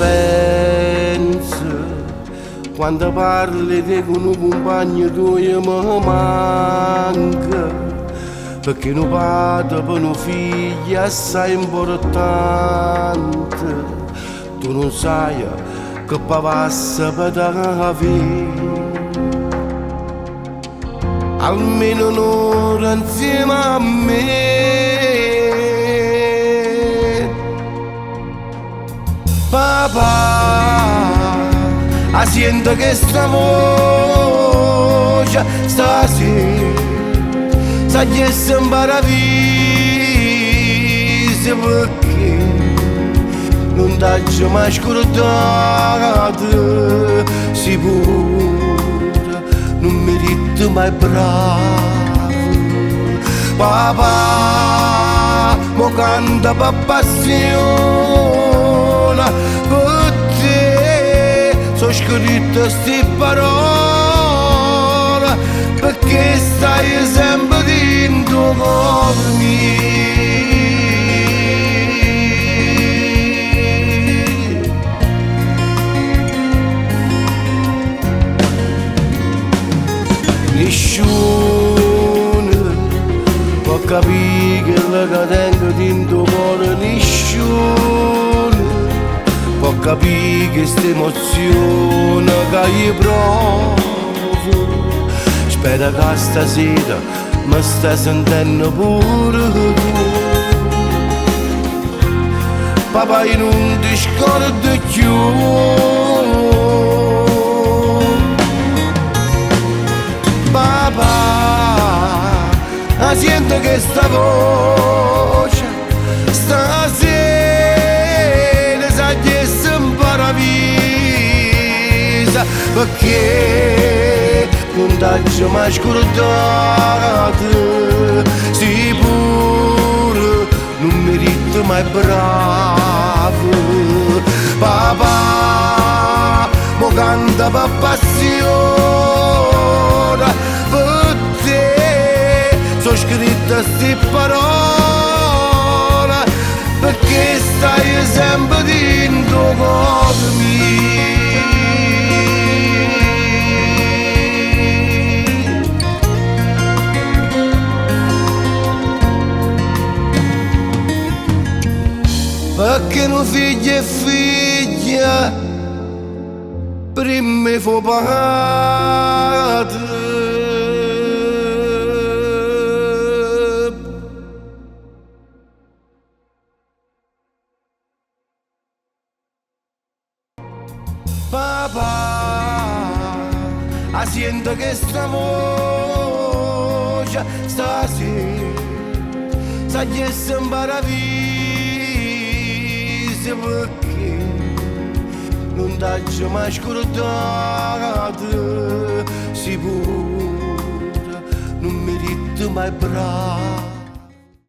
penso, quando parli di con un compagno tuo mi manca, perché un padre per un figlio è assai importante. Tu non sai che passa per la vita, almeno un'ora insieme a me. Papà, sento che sta voce stasera sa che si imparavvisa, perché non t'ho mai scordato, sicuro non mi rito mai bravo. Papà, mo canta per passione, per te sono scritte ste parole, perché stai sempre dentro cuore mio. Nessuno può capire che la tengo dentro cuore, nessuno può capire che sta emozione che io provo. Spero che stasera mi stai sentendo pure tu. Papà, io non ti scordo più. Papà, sento che sta voce stasera sa che si imparavvisa, perché non t'ho mai scordato, sicuro non mi rito mai bravo. Papà, mo canta per passione, per te sono scritte ste parole, perché stai sempre dentro cuore mio. Perché un figlio e figlia prima fu padre. Papà, sento che sta voce stasera sa che si imparavvisa, perché non t'ho mai scordato, sicuro non mi rito mai bravo.